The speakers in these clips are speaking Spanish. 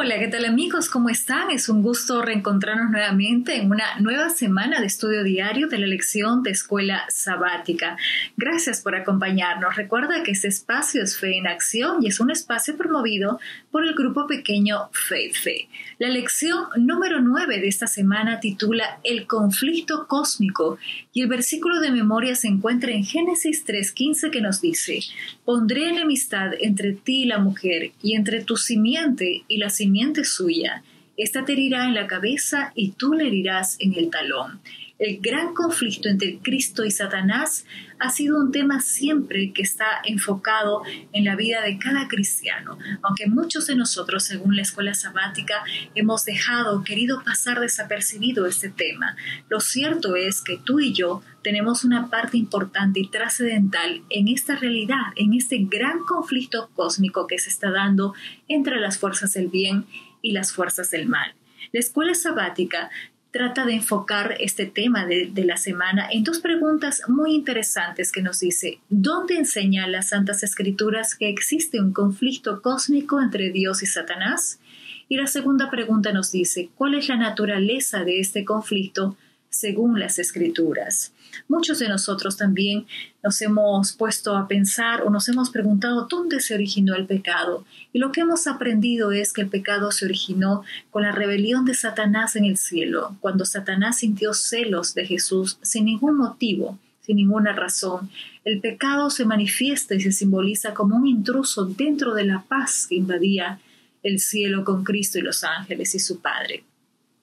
Hola, ¿qué tal amigos? ¿Cómo están? Es un gusto reencontrarnos nuevamente en una nueva semana de estudio diario de la lección de Escuela Sabática. Gracias por acompañarnos. Recuerda que este espacio es Fe en Acción y es un espacio promovido por el grupo pequeño Faith Fe. La lección número 9 de esta semana titula El conflicto cósmico y el versículo de memoria se encuentra en Génesis 3:15 que nos dice: Pondré enemistad entre ti y la mujer y entre tu simiente y la simiente suya. Esta te herirá en la cabeza y tú le herirás en el talón. El gran conflicto entre Cristo y Satanás ha sido un tema siempre que está enfocado en la vida de cada cristiano, aunque muchos de nosotros, según la escuela sabática, hemos querido pasar desapercibido este tema. Lo cierto es que tú y yo tenemos una parte importante y trascendental en esta realidad, en este gran conflicto cósmico que se está dando entre las fuerzas del bien y las fuerzas del mal. La escuela sabática trata de enfocar este tema de la semana en dos preguntas muy interesantes que nos dice: ¿dónde enseñan las Santas Escrituras que existe un conflicto cósmico entre Dios y Satanás? Y la segunda pregunta nos dice: ¿cuál es la naturaleza de este conflicto según las Escrituras? Muchos de nosotros también nos hemos puesto a pensar o nos hemos preguntado dónde se originó el pecado. Y lo que hemos aprendido es que el pecado se originó con la rebelión de Satanás en el cielo, cuando Satanás sintió celos de Jesús sin ningún motivo, sin ninguna razón. El pecado se manifiesta y se simboliza como un intruso dentro de la paz que invadía el cielo con Cristo y los ángeles y su Padre.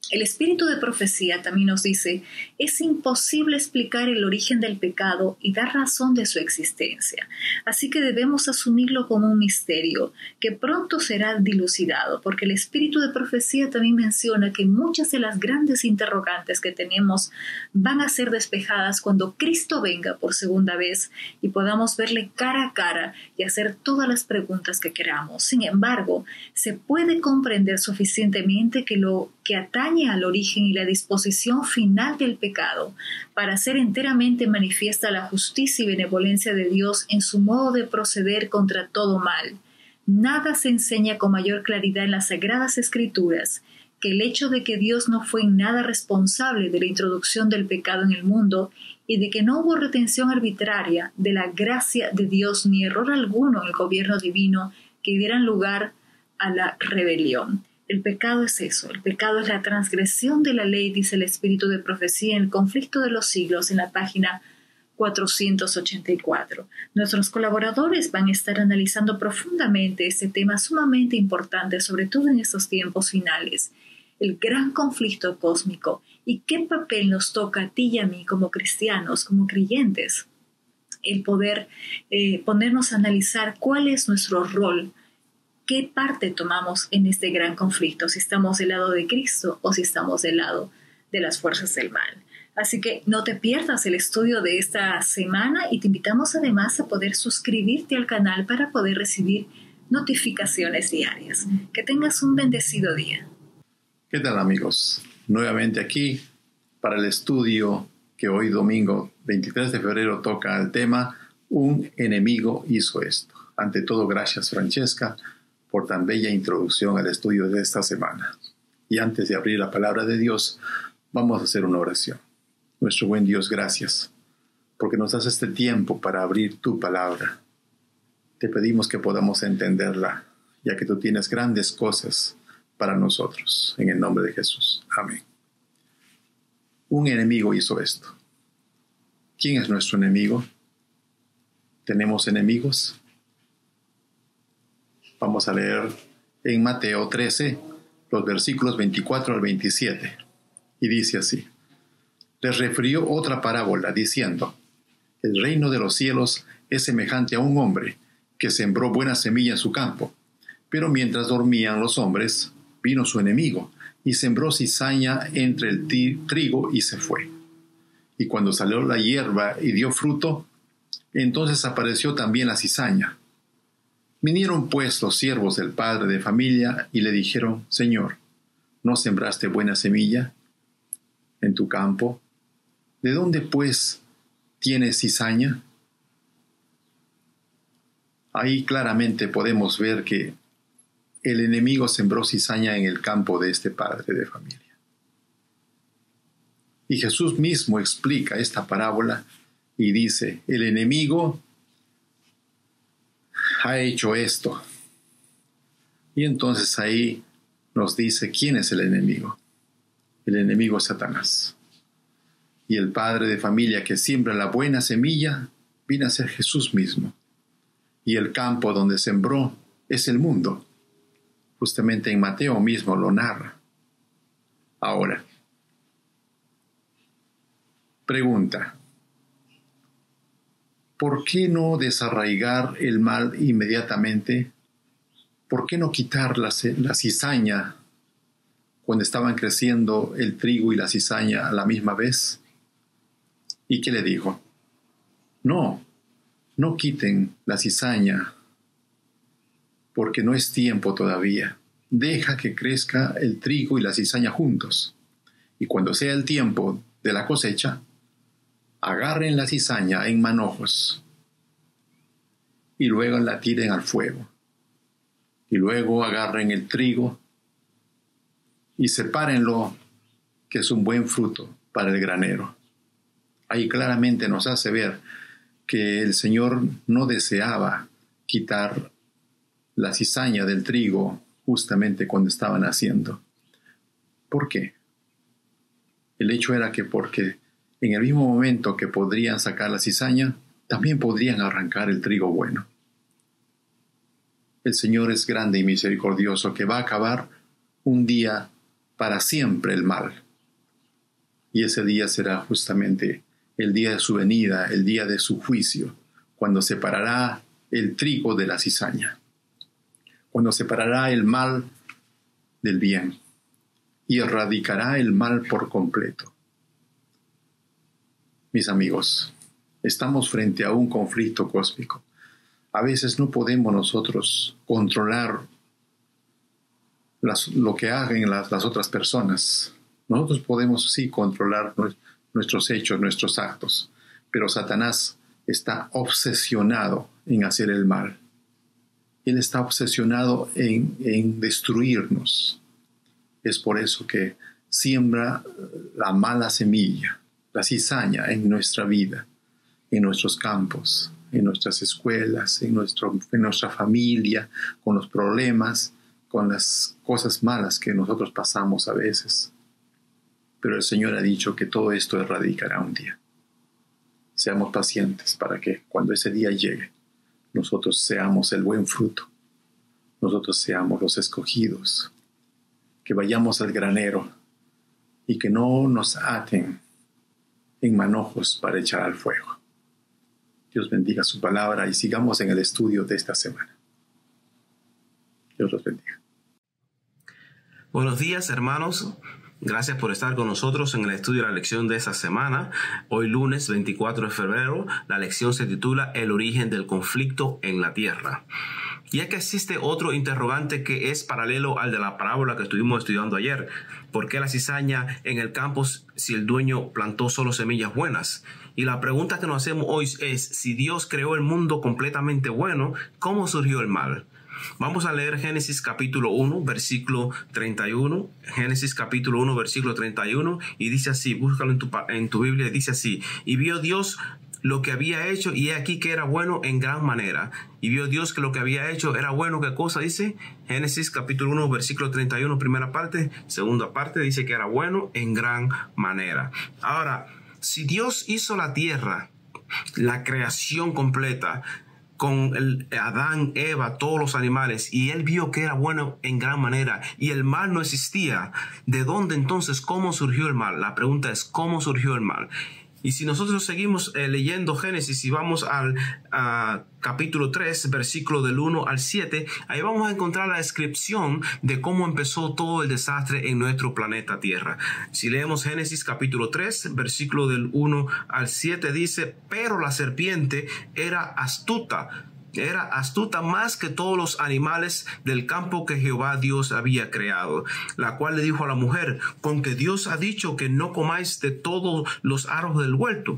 El espíritu de profecía también nos dice: es imposible explicar el origen del pecado y dar razón de su existencia. Así que debemos asumirlo como un misterio que pronto será dilucidado, porque el espíritu de profecía también menciona que muchas de las grandes interrogantes que tenemos van a ser despejadas cuando Cristo venga por segunda vez y podamos verle cara a cara y hacer todas las preguntas que queramos. Sin embargo, se puede comprender suficientemente que lo que atañe al origen y la disposición final del pecado para hacer enteramente manifiesta la justicia y benevolencia de Dios en su modo de proceder contra todo mal. Nada se enseña con mayor claridad en las Sagradas Escrituras que el hecho de que Dios no fue en nada responsable de la introducción del pecado en el mundo y de que no hubo retención arbitraria de la gracia de Dios ni error alguno en el gobierno divino que dieran lugar a la rebelión. El pecado es eso, el pecado es la transgresión de la ley, dice el espíritu de profecía en el conflicto de los siglos, en la página 484. Nuestros colaboradores van a estar analizando profundamente este tema sumamente importante, sobre todo en estos tiempos finales, el gran conflicto cósmico y qué papel nos toca a ti y a mí como cristianos, como creyentes, el poder ponernos a analizar cuál es nuestro rol. ¿Qué parte tomamos en este gran conflicto? Si estamos del lado de Cristo o si estamos del lado de las fuerzas del mal. Así que no te pierdas el estudio de esta semana y te invitamos además a poder suscribirte al canal para poder recibir notificaciones diarias. Que tengas un bendecido día. ¿Qué tal amigos? Nuevamente aquí para el estudio que hoy domingo 23 de febrero toca el tema Un enemigo hizo esto. Ante todo, gracias Francesca por tan bella introducción al estudio de esta semana. Y antes de abrir la palabra de Dios, vamos a hacer una oración. Nuestro buen Dios, gracias, porque nos das este tiempo para abrir tu palabra. Te pedimos que podamos entenderla, ya que tú tienes grandes cosas para nosotros. En el nombre de Jesús. Amén. Un enemigo hizo esto. ¿Quién es nuestro enemigo? ¿Tenemos enemigos? Vamos a leer en Mateo 13, los versículos 24 al 27. Y dice así: Les refirió otra parábola, diciendo: El reino de los cielos es semejante a un hombre que sembró buena semilla en su campo. Pero mientras dormían los hombres, vino su enemigo y sembró cizaña entre el trigo y se fue. Y cuando salió la hierba y dio fruto, entonces apareció también la cizaña. Vinieron pues los siervos del padre de familia y le dijeron: Señor, ¿no sembraste buena semilla en tu campo? ¿De dónde pues tienes cizaña? Ahí claramente podemos ver que el enemigo sembró cizaña en el campo de este padre de familia. Y Jesús mismo explica esta parábola y dice, el enemigo ha hecho esto. Y entonces ahí nos dice quién es el enemigo. El enemigo es Satanás. Y el padre de familia que siembra la buena semilla viene a ser Jesús mismo. Y el campo donde sembró es el mundo. Justamente en Mateo mismo lo narra. Ahora, pregunta, ¿por qué no desarraigar el mal inmediatamente? ¿Por qué no quitar la cizaña cuando estaban creciendo el trigo y la cizaña a la misma vez? ¿Y qué le dijo? No quiten la cizaña, porque no es tiempo todavía. Deja que crezca el trigo y la cizaña juntos. Y cuando sea el tiempo de la cosecha, agarren la cizaña en manojos y luego la tiren al fuego. Y luego agarren el trigo y sepárenlo, que es un buen fruto para el granero. Ahí claramente nos hace ver que el Señor no deseaba quitar la cizaña del trigo justamente cuando estaban haciendo. ¿Por qué? El hecho era que porque en el mismo momento que podrían sacar la cizaña, también podrían arrancar el trigo bueno. El Señor es grande y misericordioso, que va a acabar un día para siempre el mal. Y ese día será justamente el día de su venida, el día de su juicio, cuando separará el trigo de la cizaña, cuando separará el mal del bien y erradicará el mal por completo. Mis amigos, estamos frente a un conflicto cósmico. A veces no podemos nosotros controlar lo que hagan las otras personas. Nosotros podemos sí controlar nuestros hechos, nuestros actos, pero Satanás está obsesionado en hacer el mal. Él está obsesionado en destruirnos. Es por eso que siembra la mala semilla, la cizaña en nuestra vida, en nuestros campos, en nuestras escuelas, en nuestra familia, con los problemas, con las cosas malas que nosotros pasamos a veces. Pero el Señor ha dicho que todo esto erradicará un día. Seamos pacientes para que cuando ese día llegue, nosotros seamos el buen fruto, nosotros seamos los escogidos, que vayamos al granero y que no nos aten en manojos para echar al fuego. Dios bendiga su palabra y sigamos en el estudio de esta semana. Dios los bendiga. Buenos días, hermanos. Gracias por estar con nosotros en el estudio de la lección de esta semana. Hoy lunes 24 de febrero, la lección se titula El origen del conflicto en la tierra. Ya que existe otro interrogante que es paralelo al de la parábola que estuvimos estudiando ayer. ¿Por qué la cizaña en el campo si el dueño plantó solo semillas buenas? Y la pregunta que nos hacemos hoy es, si Dios creó el mundo completamente bueno, ¿cómo surgió el mal? Vamos a leer Génesis capítulo 1, versículo 31. Génesis capítulo 1, versículo 31. Y dice así, búscalo en tu Biblia, dice así. Y vio Dios lo que había hecho, y he aquí que era bueno en gran manera. Y vio Dios que lo que había hecho era bueno. ¿Qué cosa dice? Génesis capítulo 1, versículo 31, primera parte. Segunda parte dice que era bueno en gran manera. Ahora, si Dios hizo la tierra, la creación completa, con Adán, Eva, todos los animales, y él vio que era bueno en gran manera y el mal no existía, ¿de dónde entonces? ¿Cómo surgió el mal? La pregunta es, ¿cómo surgió el mal? Y si nosotros seguimos leyendo Génesis y vamos al capítulo 3, versículo del 1 al 7, ahí vamos a encontrar la descripción de cómo empezó todo el desastre en nuestro planeta Tierra. Si leemos Génesis capítulo 3, versículo del 1 al 7, dice, pero la serpiente era astuta más que todos los animales del campo que Jehová Dios había creado, la cual le dijo a la mujer, con que Dios ha dicho que no comáis de todos los árboles del huerto.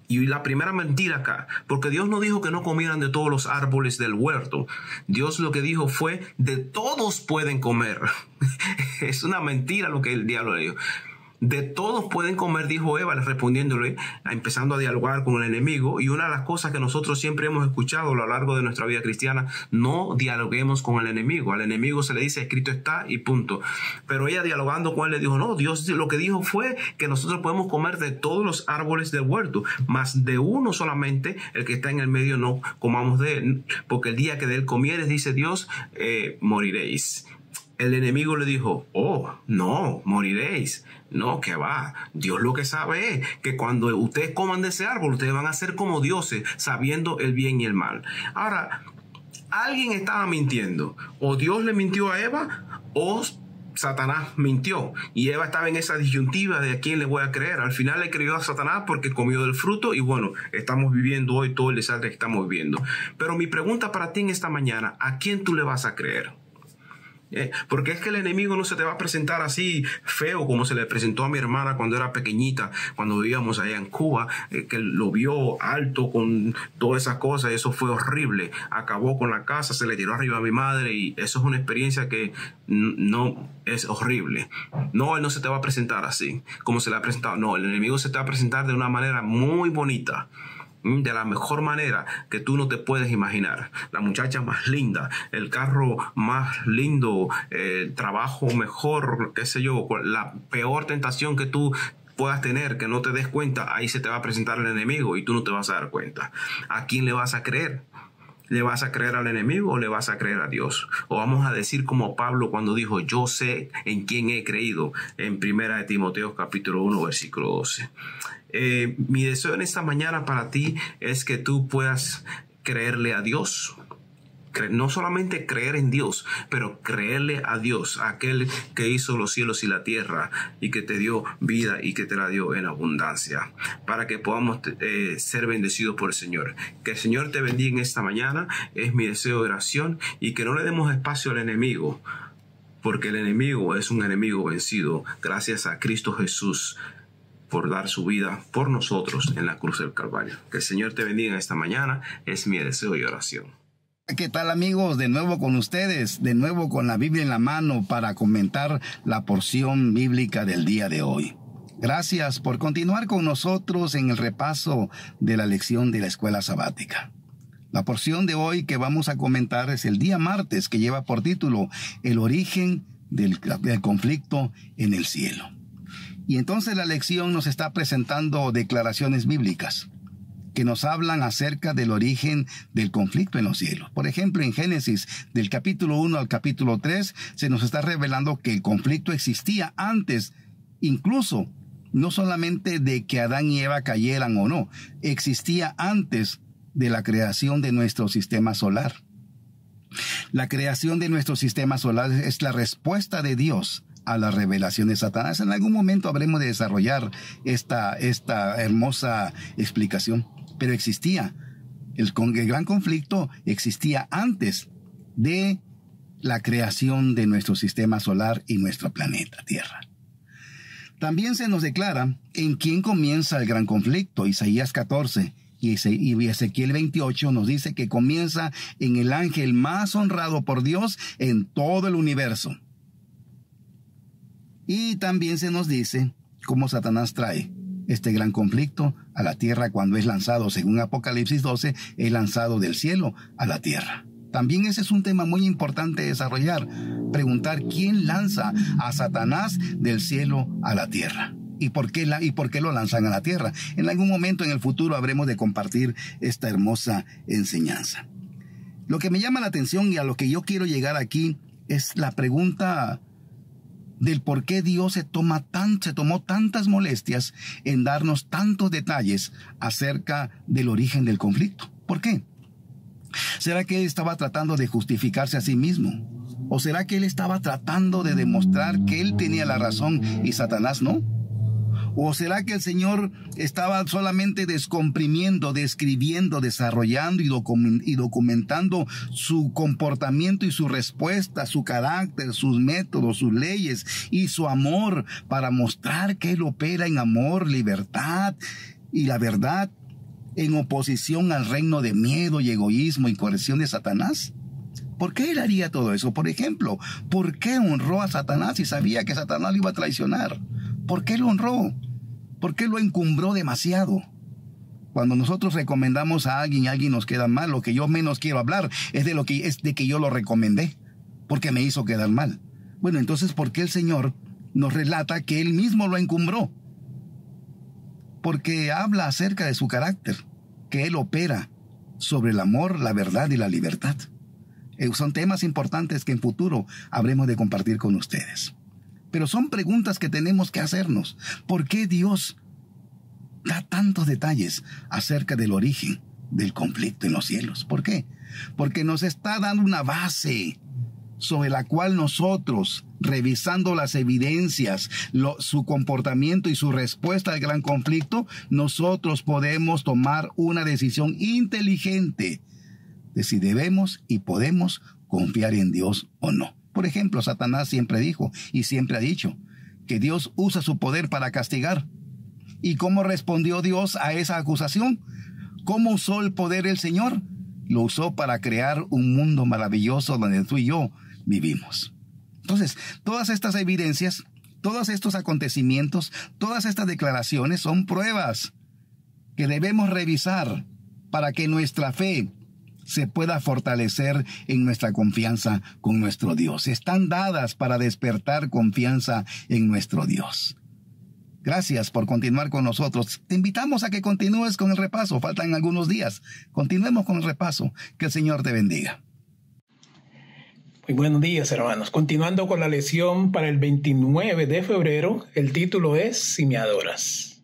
Y la primera mentira acá, porque Dios no dijo que no comieran de todos los árboles del huerto. Dios lo que dijo fue, de todos pueden comer. Es una mentira lo que el diablo le dijo. De todos pueden comer, dijo Eva, respondiéndole, empezando a dialogar con el enemigo. Y una de las cosas que nosotros siempre hemos escuchado a lo largo de nuestra vida cristiana, no dialoguemos con el enemigo. Al enemigo se le dice, escrito está y punto. Pero ella dialogando con él le dijo, no, Dios lo que dijo fue que nosotros podemos comer de todos los árboles del huerto, mas de uno solamente, el que está en el medio, no comamos de él, porque el día que de él comieres, dice Dios, moriréis. El enemigo le dijo, oh, no, moriréis. No, que va. Dios lo que sabe es que cuando ustedes coman de ese árbol, ustedes van a ser como dioses, sabiendo el bien y el mal. Ahora, alguien estaba mintiendo. O Dios le mintió a Eva, o Satanás mintió. Y Eva estaba en esa disyuntiva de a quién le voy a creer. Al final le creyó a Satanás porque comió del fruto. Y bueno, estamos viviendo hoy todo el desastre que estamos viviendo. Pero mi pregunta para ti en esta mañana, ¿a quién tú le vas a creer? Porque es que el enemigo no se te va a presentar así feo como se le presentó a mi hermana cuando era pequeñita, cuando vivíamos allá en Cuba, que lo vio alto con todas esas cosas. Eso fue horrible. Acabó con la casa, se le tiró arriba a mi madre y eso es una experiencia que no es horrible. No, él no se te va a presentar así como se le ha presentado. No, el enemigo se te va a presentar de una manera muy bonita, de la mejor manera que tú no te puedes imaginar. La muchacha más linda, el carro más lindo, el trabajo mejor, qué sé yo, la peor tentación que tú puedas tener, que no te des cuenta, ahí se te va a presentar el enemigo y tú no te vas a dar cuenta. ¿A quién le vas a creer? ¿Le vas a creer al enemigo o le vas a creer a Dios? O vamos a decir como Pablo cuando dijo, yo sé en quién he creído, en 1 Timoteo capítulo 1, versículo 12. Mi deseo en esta mañana para ti es que tú puedas creerle a Dios. No solamente creer en Dios, pero creerle a Dios, aquel que hizo los cielos y la tierra y que te dio vida y que te la dio en abundancia, para que podamos ser bendecidos por el Señor. Que el Señor te bendiga en esta mañana, es mi deseo de oración, y que no le demos espacio al enemigo, porque el enemigo es un enemigo vencido gracias a Cristo Jesús por dar su vida por nosotros en la cruz del Calvario. Que el Señor te bendiga esta mañana, es mi deseo y oración. ¿Qué tal, amigos? De nuevo con ustedes, de nuevo con la Biblia en la mano para comentar la porción bíblica del día de hoy. Gracias por continuar con nosotros en el repaso de la lección de la escuela sabática. La porción de hoy que vamos a comentar es el día martes, que lleva por título El origen del conflicto en el cielo. Y entonces la lección nos está presentando declaraciones bíblicas que nos hablan acerca del origen del conflicto en los cielos. Por ejemplo, en Génesis, del capítulo 1 al capítulo 3, se nos está revelando que el conflicto existía antes, incluso, no solamente de que Adán y Eva cayeran o no, existía antes de la creación de nuestro sistema solar. La creación de nuestro sistema solar es la respuesta de Dios a la revelación de Satanás. En algún momento habremos de desarrollar esta hermosa explicación. Pero existía. El gran conflicto existía antes de la creación de nuestro sistema solar y nuestro planeta Tierra. También se nos declara en quién comienza el gran conflicto. Isaías 14 y Ezequiel 28 nos dice que comienza en el ángel más honrado por Dios en todo el universo. Y también se nos dice cómo Satanás trae este gran conflicto a la tierra cuando es lanzado, según Apocalipsis 12, es lanzado del cielo a la tierra. También ese es un tema muy importante de desarrollar, preguntar quién lanza a Satanás del cielo a la tierra. ¿Y por qué lo lanzan a la tierra? En algún momento en el futuro habremos de compartir esta hermosa enseñanza. Lo que me llama la atención y a lo que yo quiero llegar aquí es la pregunta del por qué Dios se tomó tantas molestias en darnos tantos detalles acerca del origen del conflicto. ¿Por qué? ¿Será que Él estaba tratando de justificarse a sí mismo? ¿O será que Él estaba tratando de demostrar que Él tenía la razón y Satanás no? ¿O será que el Señor estaba solamente descomprimiendo, describiendo, desarrollando y documentando su comportamiento y su respuesta, su carácter, sus métodos, sus leyes y su amor para mostrar que Él opera en amor, libertad y la verdad en oposición al reino de miedo y egoísmo y coerción de Satanás? ¿Por qué él haría todo eso? Por ejemplo, ¿por qué honró a Satanás si sabía que Satanás lo iba a traicionar? ¿Por qué lo honró? ¿Por qué lo encumbró demasiado? Cuando nosotros recomendamos a alguien y alguien nos queda mal, lo que yo menos quiero hablar es de que yo lo recomendé, porque me hizo quedar mal. Bueno, entonces, ¿por qué el Señor nos relata que Él mismo lo encumbró? Porque habla acerca de su carácter, que Él opera sobre el amor, la verdad y la libertad. Son temas importantes que en futuro habremos de compartir con ustedes. Pero son preguntas que tenemos que hacernos. ¿Por qué Dios da tantos detalles acerca del origen del conflicto en los cielos? ¿Por qué? Porque nos está dando una base sobre la cual nosotros, revisando las evidencias, su comportamiento y su respuesta al gran conflicto, nosotros podemos tomar una decisión inteligente de si debemos y podemos confiar en Dios o no. Por ejemplo, Satanás siempre dijo y siempre ha dicho que Dios usa su poder para castigar. ¿Y cómo respondió Dios a esa acusación? ¿Cómo usó el poder el Señor? Lo usó para crear un mundo maravilloso donde tú y yo vivimos. Entonces, todas estas evidencias, todos estos acontecimientos, todas estas declaraciones son pruebas que debemos revisar para que nuestra fe se pueda fortalecer en nuestra confianza con nuestro Dios. Están dadas para despertar confianza en nuestro Dios. Gracias por continuar con nosotros. Te invitamos a que continúes con el repaso. Faltan algunos días. Continuemos con el repaso. Que el Señor te bendiga. Muy buenos días, hermanos. Continuando con la lección para el 29 de febrero, el título es Si me adoras.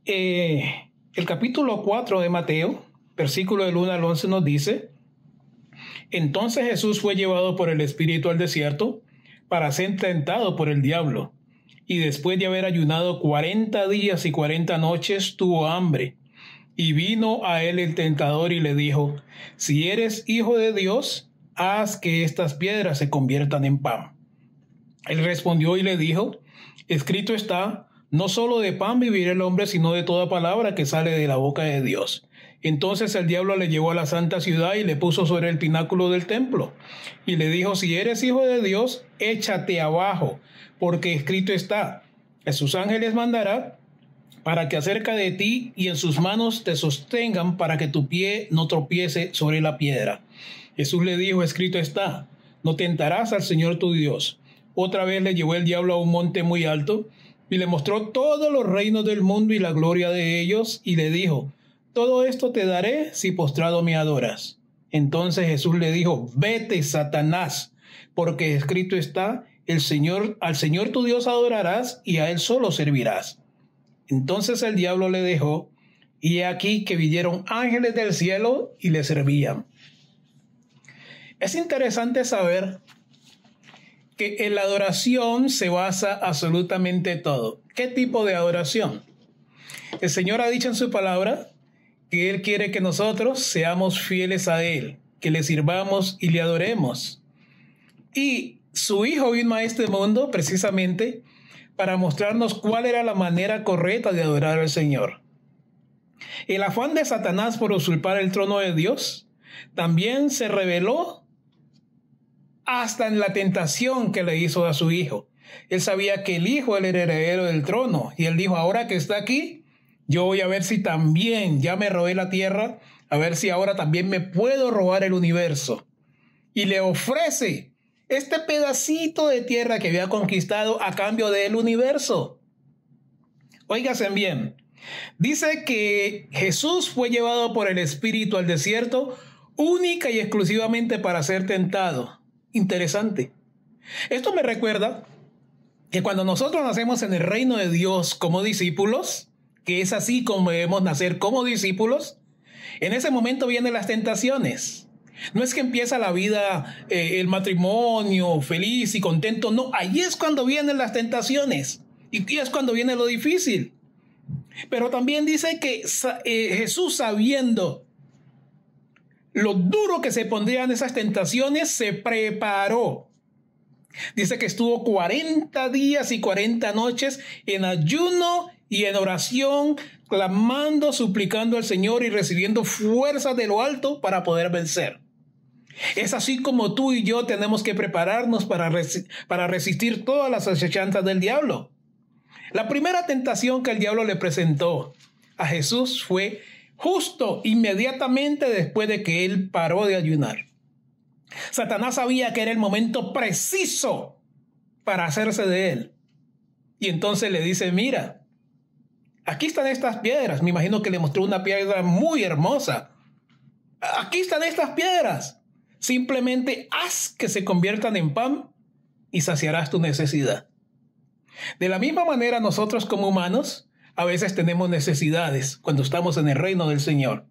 El capítulo 4 de Mateo, versículo del 1 al 11 nos dice: Entonces Jesús fue llevado por el Espíritu al desierto para ser tentado por el diablo. Y después de haber ayunado 40 días y 40 noches, tuvo hambre. Y vino a él el tentador y le dijo: Si eres hijo de Dios, haz que estas piedras se conviertan en pan. Él respondió y le dijo: Escrito está, no solo de pan vivirá el hombre, sino de toda palabra que sale de la boca de Dios. Entonces el diablo le llevó a la santa ciudad y le puso sobre el pináculo del templo. Y le dijo: Si eres hijo de Dios, échate abajo, porque escrito está, a sus ángeles mandará para que acerca de ti y en sus manos te sostengan para que tu pie no tropiece sobre la piedra. Jesús le dijo: Escrito está, no tentarás al Señor tu Dios. Otra vez le llevó el diablo a un monte muy alto y le mostró todos los reinos del mundo y la gloria de ellos, y le dijo: Todo esto te daré si postrado me adoras. Entonces Jesús le dijo: Vete, Satanás, porque escrito está, al Señor tu Dios adorarás y a Él solo servirás. Entonces el diablo le dejó, y he aquí que vinieron ángeles del cielo y le servían. Es interesante saber que en la adoración se basa absolutamente todo. ¿Qué tipo de adoración? El Señor ha dicho en su palabra que Él quiere que nosotros seamos fieles a Él, que le sirvamos y le adoremos. Y su Hijo vino a este mundo precisamente para mostrarnos cuál era la manera correcta de adorar al Señor. El afán de Satanás por usurpar el trono de Dios también se reveló hasta en la tentación que le hizo a su Hijo. Él sabía que el Hijo era el heredero del trono, y él dijo: ahora que está aquí, yo voy a ver si también ya me robé la tierra, a ver si ahora también me puedo robar el universo. Y le ofrece este pedacito de tierra que había conquistado a cambio del universo. Óigase bien, dice que Jesús fue llevado por el Espíritu al desierto única y exclusivamente para ser tentado. Interesante. Esto me recuerda que cuando nosotros nacemos en el reino de Dios como discípulos, que es así como debemos nacer como discípulos, en ese momento vienen las tentaciones. No es que empieza la vida, el matrimonio feliz y contento, no, ahí es cuando vienen las tentaciones y es cuando viene lo difícil. Pero también dice que Jesús, sabiendo lo duro que se pondrían esas tentaciones, se preparó. Dice que estuvo 40 días y 40 noches en ayuno y en oración clamando, suplicando al Señor y recibiendo fuerza de lo alto para poder vencer. Es así como tú y yo tenemos que prepararnos para resistir todas las acechanzas del diablo. La primera tentación que el diablo le presentó a Jesús fue justo inmediatamente después de que él paró de ayunar. Satanás sabía que era el momento preciso para hacerse de él. Y entonces le dice, mira, aquí están estas piedras. Me imagino que le mostró una piedra muy hermosa. Aquí están estas piedras. Simplemente haz que se conviertan en pan y saciarás tu necesidad. De la misma manera, nosotros como humanos a veces tenemos necesidades cuando estamos en el reino del Señor.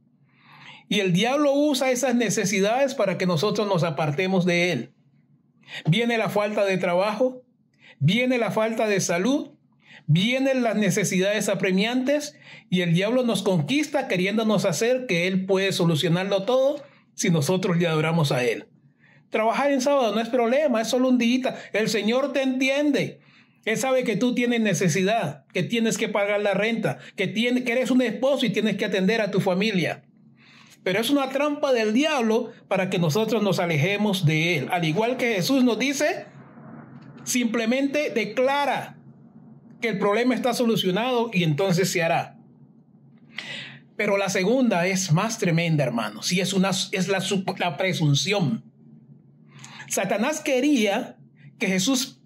Y el diablo usa esas necesidades para que nosotros nos apartemos de él. Viene la falta de trabajo, viene la falta de salud, vienen las necesidades apremiantes y el diablo nos conquista queriéndonos hacer que él puede solucionarlo todo si nosotros le adoramos a él. Trabajar en sábado no es problema, es solo un día. El Señor te entiende. Él sabe que tú tienes necesidad, que tienes que pagar la renta, que eres un esposo y tienes que atender a tu familia. Pero es una trampa del diablo para que nosotros nos alejemos de él. Al igual que Jesús nos dice, simplemente declara que el problema está solucionado y entonces se hará. Pero la segunda es más tremenda, hermanos, y es la presunción. Satanás quería que Jesús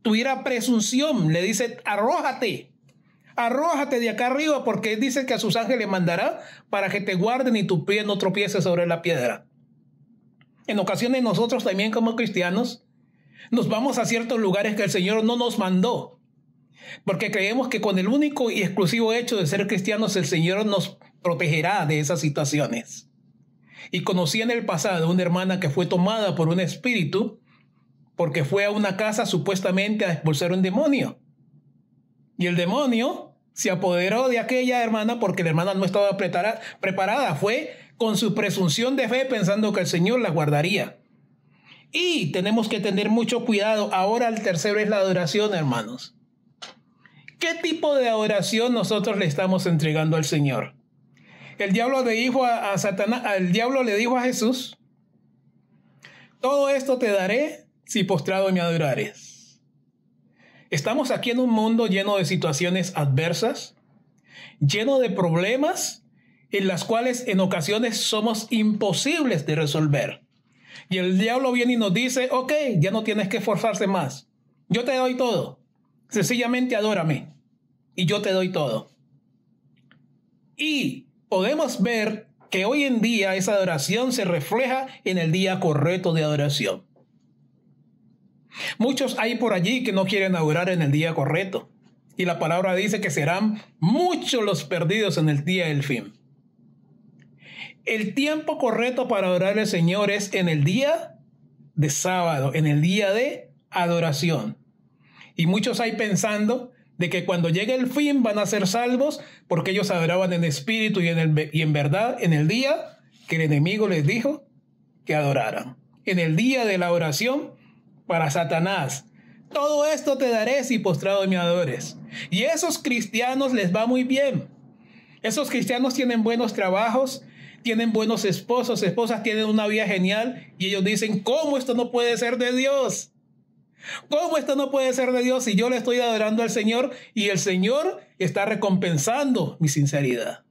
tuviera presunción. Le dice, arrójate de acá arriba, porque él dice que a sus ángeles mandará para que te guarden y tu pie no tropiece sobre la piedra. En ocasiones nosotros también como cristianos nos vamos a ciertos lugares que el Señor no nos mandó, porque creemos que con el único y exclusivo hecho de ser cristianos el Señor nos protegerá de esas situaciones. Y conocí en el pasado una hermana que fue tomada por un espíritu porque fue a una casa supuestamente a expulsar un demonio. Y el demonio se apoderó de aquella hermana porque la hermana no estaba preparada. Fue con su presunción de fe pensando que el Señor la guardaría. Y tenemos que tener mucho cuidado. Ahora el tercero es la adoración, hermanos. ¿Qué tipo de adoración nosotros le estamos entregando al Señor? El diablo le dijo a Satanás, el diablo le dijo a Jesús, todo esto te daré si postrado me adorares. Estamos aquí en un mundo lleno de situaciones adversas, lleno de problemas en las cuales en ocasiones somos imposibles de resolver. Y el diablo viene y nos dice, ok, ya no tienes que esforzarse más. Yo te doy todo. Sencillamente adórame. Y yo te doy todo. Y podemos ver que hoy en día esa adoración se refleja en el día correcto de adoración. Muchos hay por allí que no quieren adorar en el día correcto. Y la palabra dice que serán muchos los perdidos en el día del fin. El tiempo correcto para adorar al Señor es en el día de sábado, en el día de adoración. Y muchos hay pensando de que cuando llegue el fin van a ser salvos porque ellos adoraban en espíritu y en verdad en el día que el enemigo les dijo que adoraran. En el día de la oración para Satanás. Todo esto te daré si postrado me adores. Y a esos cristianos les va muy bien. Esos cristianos tienen buenos trabajos, tienen buenos esposos, esposas, tienen una vida genial y ellos dicen, ¿cómo esto no puede ser de Dios? ¿Cómo esto no puede ser de Dios si yo le estoy adorando al Señor y el Señor está recompensando mi sinceridad?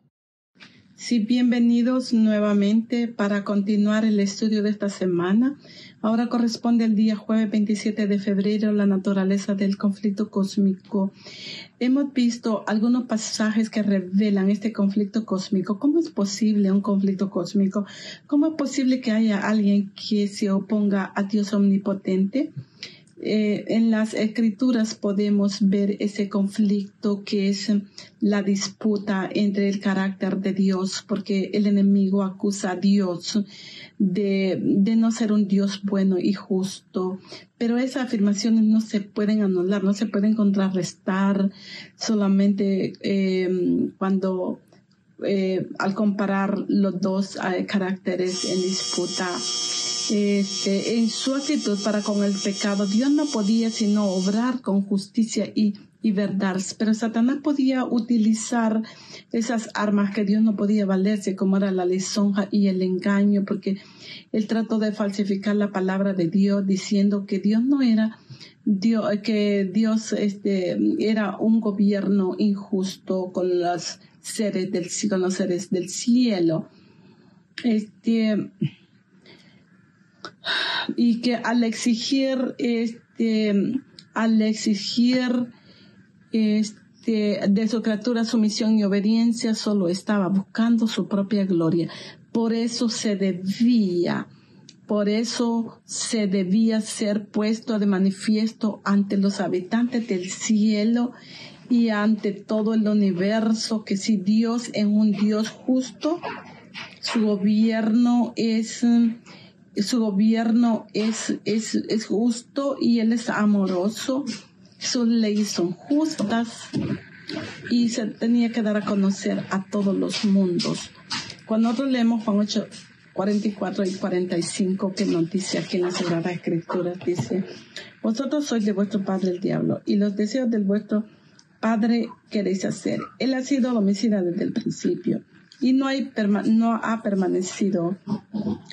Sí, bienvenidos nuevamente para continuar el estudio de esta semana. Ahora corresponde el día jueves 27 de febrero, la naturaleza del conflicto cósmico. Hemos visto algunos pasajes que revelan este conflicto cósmico. ¿Cómo es posible un conflicto cósmico? ¿Cómo es posible que haya alguien que se oponga a Dios omnipotente? En las escrituras podemos ver ese conflicto que es la disputa entre el carácter de Dios, porque el enemigo acusa a Dios de no ser un Dios bueno y justo. Pero esas afirmaciones no se pueden anular, no se pueden contrarrestar solamente cuando al comparar los dos caracteres en disputa. En su actitud para con el pecado, Dios no podía sino obrar con justicia y y verdad. Pero Satanás podía utilizar esas armas que Dios no podía valerse, como era la lisonja y el engaño, porque él trató de falsificar la palabra de Dios, diciendo que Dios no era Dios, que Dios era un gobierno injusto con los seres del cielo. Y que al exigir de su criatura sumisión y obediencia, solo estaba buscando su propia gloria. Por eso se debía ser puesto de manifiesto ante los habitantes del cielo y ante todo el universo, que si Dios es un Dios justo, su gobierno es justo y Él es amoroso. Sus leyes son justas y se tenía que dar a conocer a todos los mundos. Cuando nosotros leemos Juan 8, 44 y 45, que nos dice aquí en las Sagradas Escrituras, dice: vosotros sois de vuestro padre el diablo, y los deseos del vuestro padre queréis hacer. Él ha sido homicida desde el principio y no ha permanecido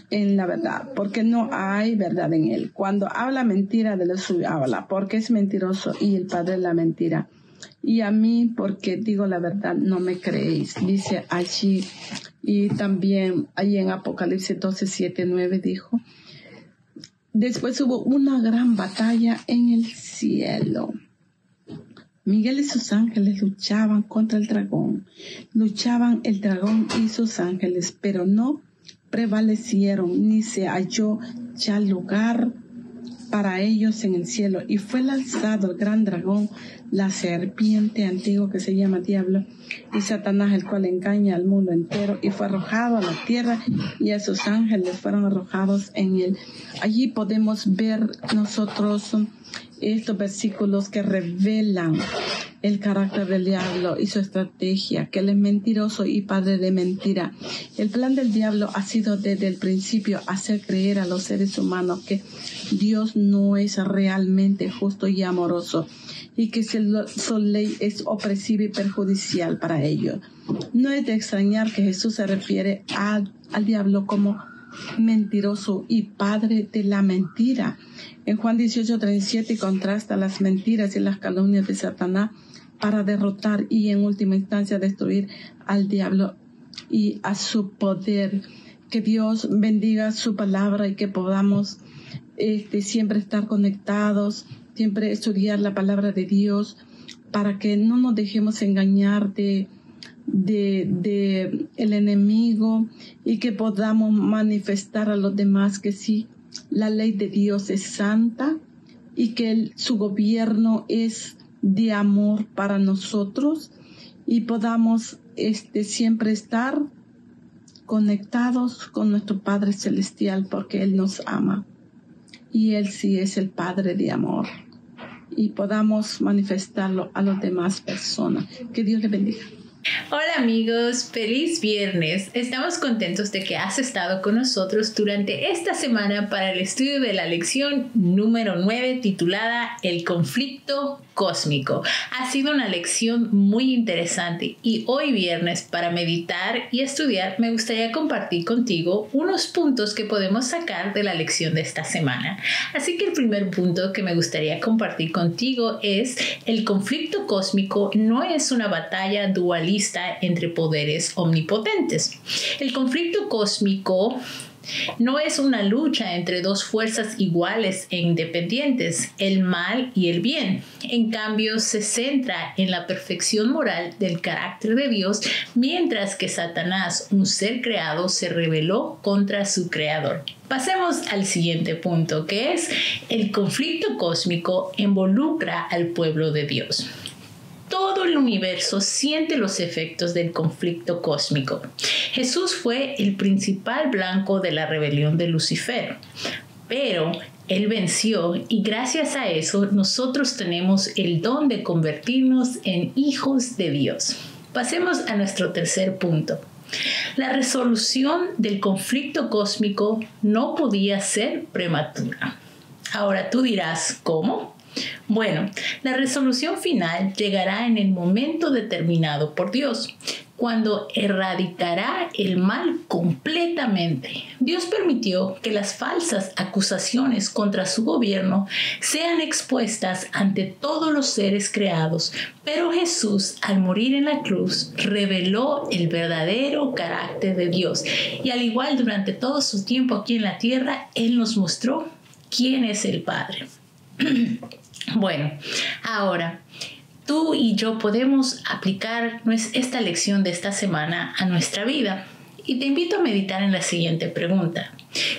en la verdad, porque no hay verdad en él. Cuando habla mentira, de lo suyo habla, porque es mentiroso y el padre de la mentira. Y a mí, porque digo la verdad, no me creéis. Dice allí, y también allí en Apocalipsis 12, 7, 9 dijo: después hubo una gran batalla en el cielo. Miguel y sus ángeles luchaban contra el dragón. Luchaban el dragón y sus ángeles, pero no prevalecieron, ni se halló ya lugar para ellos en el cielo. Y fue lanzado el gran dragón, la serpiente antigua que se llama Diablo y Satanás, el cual engaña al mundo entero, y fue arrojado a la tierra, y a sus ángeles fueron arrojados en él. Allí podemos ver nosotros estos versículos que revelan el carácter del diablo y su estrategia, que él es mentiroso y padre de mentira. El plan del diablo ha sido desde el principio hacer creer a los seres humanos que Dios no es realmente justo y amoroso, y que su ley es opresiva y perjudicial para ellos. No es de extrañar que Jesús se refiere al diablo como mentiroso y padre de la mentira. En Juan 18:37 contrasta las mentiras y las calumnias de Satanás para derrotar y en última instancia destruir al diablo y a su poder. Que Dios bendiga su palabra y que podamos siempre estar conectados, siempre estudiar la palabra de Dios, para que no nos dejemos engañar de el enemigo, y que podamos manifestar a los demás que sí, la ley de Dios es santa y que su gobierno es de amor para nosotros, y podamos siempre estar conectados con nuestro Padre Celestial, porque Él nos ama y Él sí es el Padre de amor, y podamos manifestarlo a las demás personas. Que Dios les bendiga. Hola amigos, feliz viernes. Estamos contentos de que has estado con nosotros durante esta semana para el estudio de la lección número 9 titulada El conflicto cósmico. Ha sido una lección muy interesante, y hoy viernes, para meditar y estudiar, me gustaría compartir contigo unos puntos que podemos sacar de la lección de esta semana. Así que el primer punto que me gustaría compartir contigo es: el conflicto cósmico no es una batalla dualista entre poderes omnipotentes. El conflicto cósmico no es una lucha entre dos fuerzas iguales e independientes, el mal y el bien. En cambio, se centra en la perfección moral del carácter de Dios, mientras que Satanás, un ser creado, se rebeló contra su creador. Pasemos al siguiente punto, que es: el conflicto cósmico involucra al pueblo de Dios. Todo el universo siente los efectos del conflicto cósmico. Jesús fue el principal blanco de la rebelión de Lucifer, pero Él venció, y gracias a eso nosotros tenemos el don de convertirnos en hijos de Dios. Pasemos a nuestro tercer punto. La resolución del conflicto cósmico no podía ser prematura. Ahora tú dirás, ¿cómo? Bueno, la resolución final llegará en el momento determinado por Dios, cuando erradicará el mal completamente. Dios permitió que las falsas acusaciones contra su gobierno sean expuestas ante todos los seres creados, pero Jesús, al morir en la cruz, reveló el verdadero carácter de Dios. Y al igual durante todo su tiempo aquí en la tierra, Él nos mostró quién es el Padre. Bueno, ahora tú y yo podemos aplicar esta lección de esta semana a nuestra vida. Y te invito a meditar en la siguiente pregunta.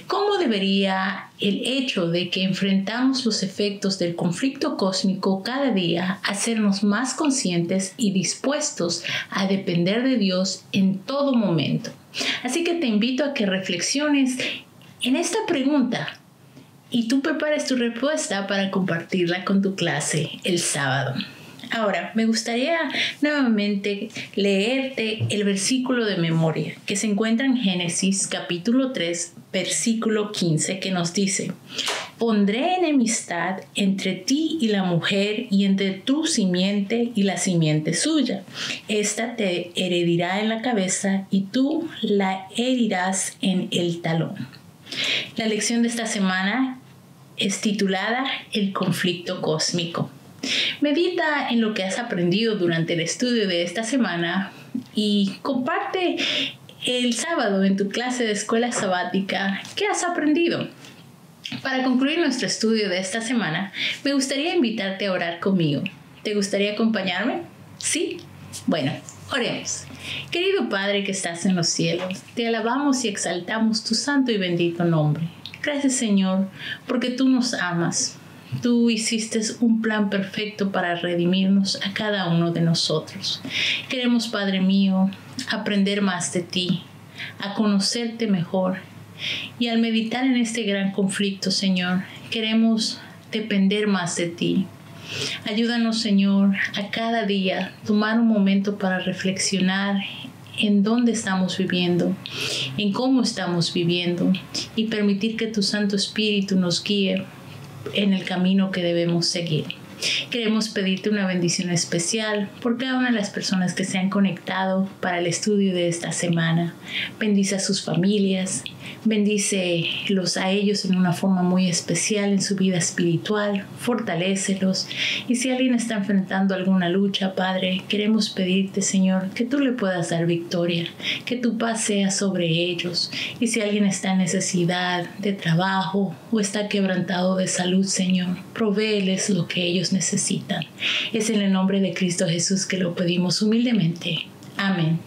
¿Cómo debería el hecho de que enfrentamos los efectos del conflicto cósmico cada día hacernos más conscientes y dispuestos a depender de Dios en todo momento? Así que te invito a que reflexiones en esta pregunta y tú prepares tu respuesta para compartirla con tu clase el sábado. Ahora, me gustaría nuevamente leerte el versículo de memoria que se encuentra en Génesis capítulo 3, versículo 15, que nos dice: pondré enemistad entre ti y la mujer, y entre tu simiente y la simiente suya. Esta te herirá en la cabeza y tú la herirás en el talón. La lección de esta semana es titulada El conflicto cósmico. Medita en lo que has aprendido durante el estudio de esta semana y comparte el sábado en tu clase de escuela sabática qué has aprendido. Para concluir nuestro estudio de esta semana, me gustaría invitarte a orar conmigo. ¿Te gustaría acompañarme? ¿Sí? Bueno, oremos. Querido Padre que estás en los cielos, te alabamos y exaltamos tu santo y bendito nombre. Gracias, Señor, porque tú nos amas. Tú hiciste un plan perfecto para redimirnos a cada uno de nosotros. Queremos, Padre mío, aprender más de ti, a conocerte mejor. Y al meditar en este gran conflicto, Señor, queremos depender más de ti. Ayúdanos, Señor, a cada día tomar un momento para reflexionar en dónde estamos viviendo, en cómo estamos viviendo, y permitir que tu Santo Espíritu nos guíe en el camino que debemos seguir. Queremos pedirte una bendición especial por cada una de las personas que se han conectado para el estudio de esta semana. Bendice a sus familias, bendícelos a ellos en una forma muy especial en su vida espiritual, fortalécelos. Y si alguien está enfrentando alguna lucha, Padre, queremos pedirte, Señor, que tú le puedas dar victoria, que tu paz sea sobre ellos. Y si alguien está en necesidad de trabajo o está quebrantado de salud, Señor, provéeles lo que ellos necesitan. Es en el nombre de Cristo Jesús que lo pedimos humildemente. Amén.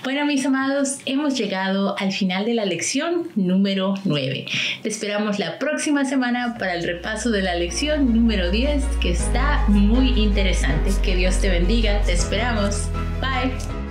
Bueno, mis amados, hemos llegado al final de la lección número 9. Te esperamos la próxima semana para el repaso de la lección número 10, que está muy interesante. Que Dios te bendiga. Te esperamos. Bye.